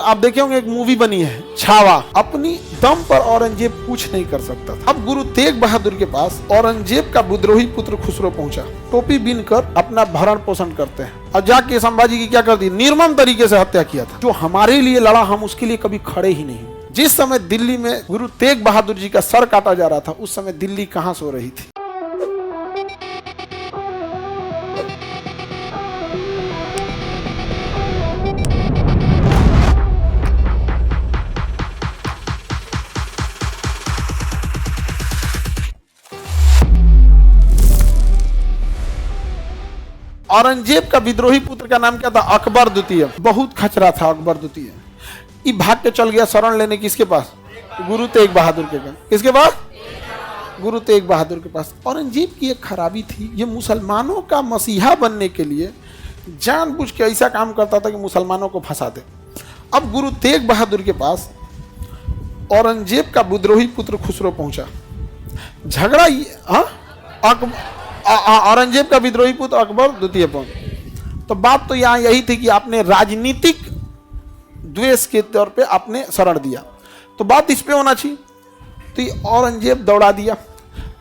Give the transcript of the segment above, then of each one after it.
आप देखे होंगे एक मूवी बनी है छावा। अपनी दम पर औरंगजेब कुछ नहीं कर सकता था। अब गुरु तेग बहादुर के पास औरंगजेब का विद्रोही पुत्र खुसरो पहुंचा। टोपी बीनकर अपना भरण पोषण करते हैं और जाके संभाजी की क्या कर दी, निर्मम तरीके से हत्या किया था। जो हमारे लिए लड़ा हम उसके लिए कभी खड़े ही नहीं। जिस समय दिल्ली में गुरु तेग बहादुर जी का सर काटा जा रहा था, उस समय दिल्ली कहाँ सो रही थी। औरंगजेब का विद्रोही पुत्र का नाम क्या था, अकबर द्वितीय। बहुत खचरा था अकबर द्वितीय। ये भाग के चल गया शरण लेने किसके पास, गुरु तेग बहादुर के पास। किसके पास, गुरु तेग बहादुर के पास। औरंगजेब की एक खराबी थी, ये मुसलमानों का मसीहा बनने के लिए जानबूझ के ऐसा काम करता था कि मुसलमानों को फंसा दे। अब गुरु तेग बहादुर के पास औरंगजेब का विद्रोही पुत्र खुसरो पहुंचा। झगड़ा औरंगजेब का विद्रोही पुत्र अकबर द्वितीय पहुंच। तो बात तो यहाँ यही थी कि आपने राजनीतिक द्वेष के तौर पे आपने शरण दिया, तो बात इस पे होना चाहिए। तो ये औरंगजेब दौड़ा दिया।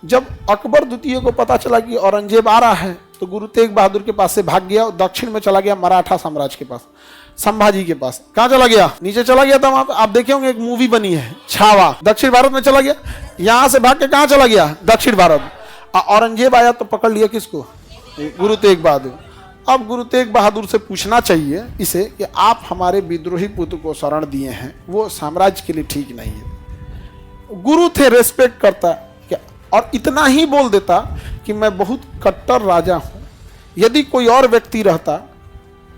जब अकबर द्वितीय को पता चला कि औरंगजेब आ रहा है, तो गुरु तेग बहादुर के पास से भाग गया और दक्षिण में चला गया मराठा साम्राज्य के पास, संभाजी के पास। कहाँ चला गया, नीचे चला गया था। वहां आप देखे होंगे एक मूवी बनी है छावा। दक्षिण भारत में चला गया, यहां से भाग के कहाँ चला गया, दक्षिण भारत। औरंगजेब आया तो पकड़ लिया किसको, गुरु तेग बहादुर। अब गुरु तेग बहादुर से पूछना चाहिए इसे कि आप हमारे विद्रोही पुत्र को शरण दिए हैं, वो साम्राज्य के लिए ठीक नहीं है। गुरु थे, रेस्पेक्ट करता क्या, और इतना ही बोल देता कि मैं बहुत कट्टर राजा हूं। यदि कोई और व्यक्ति रहता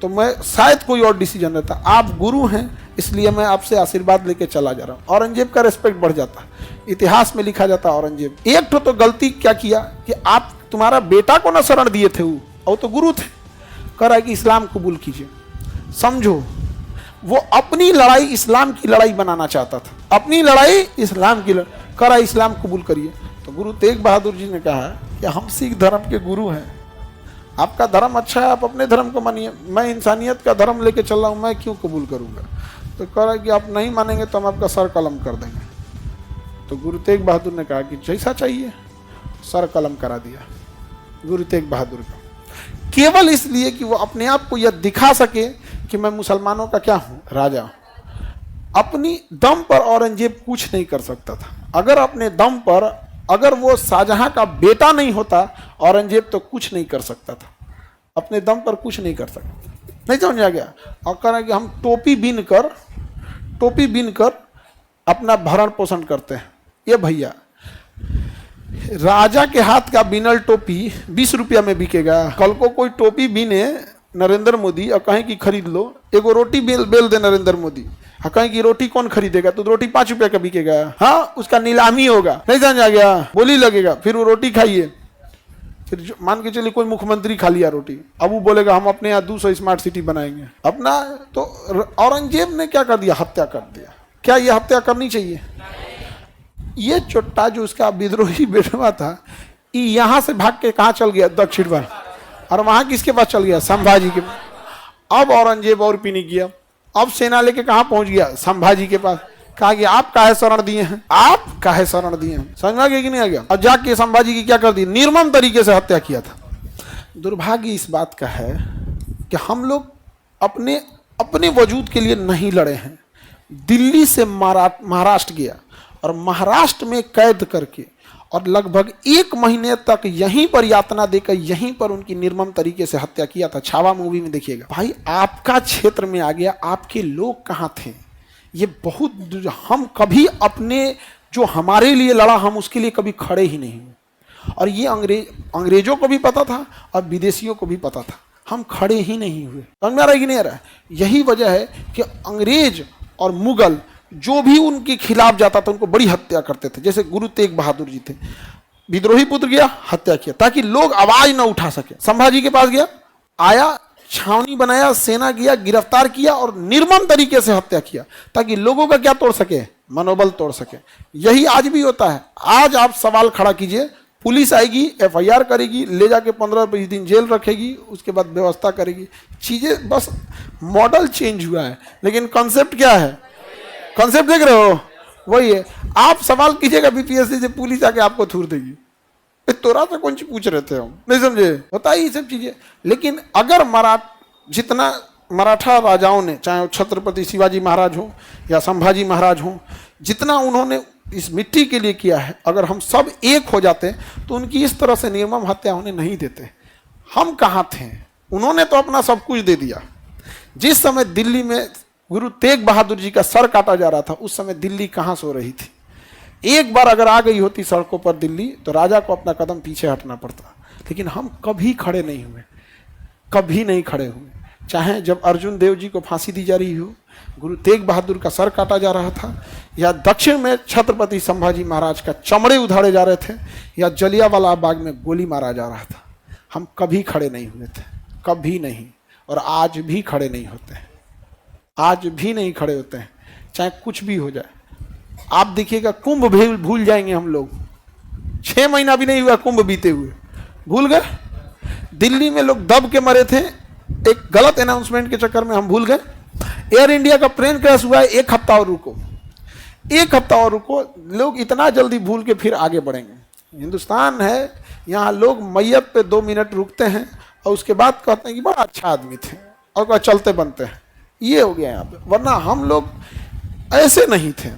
तो मैं शायद कोई और डिसीजन रहता। आप गुरु हैं, इसलिए मैं आपसे आशीर्वाद लेके चला जा रहा हूं। औरंगजेब का रेस्पेक्ट बढ़ जाता, इतिहास में लिखा जाता औरंगजेब। एक तो गलती क्या किया कि आप तुम्हारा बेटा को ना शरण दिए थे, वो तो गुरु थे। कह रहा है कि इस्लाम कबूल कीजिए। समझो, वो अपनी लड़ाई इस्लाम की लड़ाई बनाना चाहता था, अपनी लड़ाई इस्लाम की लड़ाई। कह रहा है इस्लाम कबूल करिए। तो गुरु तेग बहादुर जी ने कहा कि हम सिख धर्म के गुरु हैं, आपका धर्म अच्छा है, आप अपने धर्म को मानिए, मैं इंसानियत का धर्म लेके चल रहा हूँ, मैं क्यों कबूल करूँगा। तो कह रहा है कि आप नहीं मानेंगे तो हम आपका सर कलम कर देंगे। तो गुरु तेग बहादुर ने कहा कि जैसा चाहिए, सर कलम करा दिया गुरु तेग बहादुर का, केवल इसलिए कि वो अपने आप को यह दिखा सके कि मैं मुसलमानों का क्या हूँ, राजा हूँ। अपनी दम पर औरंगजेब कुछ नहीं कर सकता था। अगर अपने दम पर, अगर वो शाहजहां का बेटा नहीं होता, औरंगजेब तो कुछ नहीं कर सकता था। अपने दम पर कुछ नहीं कर सकता, नहीं समझ आ गया। और कह रहे कि हम टोपी बीन कर अपना भरण पोषण करते हैं। ये भैया, राजा के हाथ का बिनल टोपी 20 रुपया में बिकेगा। कल को कोई टोपी बीने नरेंद्र मोदी और कहें कि खरीद लो, एगो रोटी बेल दे नरेंद्र मोदी, कहें कि रोटी कौन खरीदेगा, तो रोटी 5 रुपया का बिकेगा। हाँ, उसका नीलामी होगा, नहीं समझ आ गया, बोली लगेगा, फिर वो रोटी खाइए। फिर मान के चलिए कोई मुख्यमंत्री खा लिया रोटी, अब वो बोलेगा हम अपने यहाँ 200 स्मार्ट सिटी बनाएंगे अपना। तो औरंगजेब ने क्या कर दिया, हत्या कर दिया। क्या ये हत्या करनी चाहिए? ये चोट्टा जो उसका विद्रोही बेटवा था, ये यहाँ से भाग के कहाँ चल गया, दक्षिण भारत, और वहाँ किसके पास चल गया, संभाजी के पास। अब औरंगजेब और पी नहीं किया, अब सेना लेके कहाँ पहुंच गया, संभाजी के पास। कहा कि आप काहे शरण दिए हैं, आप काहे शरण दिए हैं, समझ में आ गया कि नहीं आ गया। और जाके संभाजी की क्या कर दी, निर्मम तरीके से हत्या किया था। दुर्भाग्य इस बात का है कि हम लोग अपने वजूद के लिए नहीं लड़े हैं। दिल्ली से महाराष्ट्र गया और महाराष्ट्र में कैद करके और लगभग 1 महीने तक यहीं पर यातना देकर यहीं पर उनकी निर्मम तरीके से हत्या किया था। छावा मूवी में देखिएगा। भाई, आपका क्षेत्र में आ गया, आपके लोग कहाँ थे, ये बहुत। हम कभी अपने जो हमारे लिए लड़ा, हम उसके लिए कभी खड़े ही नहीं हुए। और ये अंग्रेजों को भी पता था और विदेशियों को भी पता था, हम खड़े ही नहीं हुए। समझ में आ रहा है कि नहीं आ रहा है? यही वजह है कि अंग्रेज और मुगल जो भी उनके खिलाफ जाता था उनको बड़ी हत्या करते थे। जैसे गुरु तेग बहादुर जी थे, विद्रोही पुत्र गया, हत्या किया ताकि लोग आवाज न उठा सके। संभाजी के पास गया, आया, छावनी बनाया, सेना गया, गिरफ्तार किया और निर्मम तरीके से हत्या किया ताकि लोगों का क्या तोड़ सके, मनोबल तोड़ सके। यही आज भी होता है। आज आप सवाल खड़ा कीजिए, पुलिस आएगी, एफआईआर करेगी, ले जाके 15-20 दिन जेल रखेगी, उसके बाद व्यवस्था करेगी। चीजें बस मॉडल चेंज हुआ है, लेकिन कॉन्सेप्ट क्या है? कॉन्सेप्ट देख रहे हो, वही है। आप सवाल कीजिएगा बीपीएससी से, पुलिस आके आपको थूर देगी, तोरा से कौन सी पूछ रहे थे हम, नहीं समझे? होता ही ये सब चीजें। लेकिन अगर जितना मराठा राजाओं ने, चाहे वो छत्रपति शिवाजी महाराज हो या संभाजी महाराज हो, जितना उन्होंने इस मिट्टी के लिए किया है, अगर हम सब एक हो जाते तो उनकी इस तरह से निर्मम हत्या होने नहीं देते। हम कहाँ थे? उन्होंने तो अपना सब कुछ दे दिया। जिस समय दिल्ली में गुरु तेग बहादुर जी का सर काटा जा रहा था, उस समय दिल्ली कहाँ सो रही थी? एक बार अगर आ गई होती सड़कों पर दिल्ली, तो राजा को अपना कदम पीछे हटना पड़ता। लेकिन हम कभी खड़े नहीं हुए, कभी नहीं खड़े हुए। चाहे जब अर्जुन देव जी को फांसी दी जा रही हो, गुरु तेग बहादुर का सर काटा जा रहा था, या दक्षिण में छत्रपति संभाजी महाराज का चमड़े उधाड़े जा रहे थे, या जलियांवाला बाग में गोली मारा जा रहा था, हम कभी खड़े नहीं हुए थे, कभी नहीं। और आज भी खड़े नहीं होते हैं, आज भी नहीं खड़े होते हैं, चाहे कुछ भी हो जाए। आप देखिएगा, कुंभ भी भूल जाएंगे हम लोग। 6 महीना भी नहीं हुआ कुंभ बीते हुए, भूल गए। दिल्ली में लोग दब के मरे थे, एक गलत अनाउंसमेंट के चक्कर में हम भूल गए। एयर इंडिया का प्लेन क्रैश हुआ है, 1 हफ्ता और रुको, 1 हफ्ता और रुको। लोग इतना जल्दी भूल के फिर आगे बढ़ेंगे। हिंदुस्तान है, यहाँ लोग मैयत पे 2 मिनट रुकते हैं और उसके बाद कहते हैं कि बड़ा अच्छा आदमी थे, और चलते बनते हैं। ये हो गया यहाँ पे, वरना हम लोग ऐसे नहीं थे।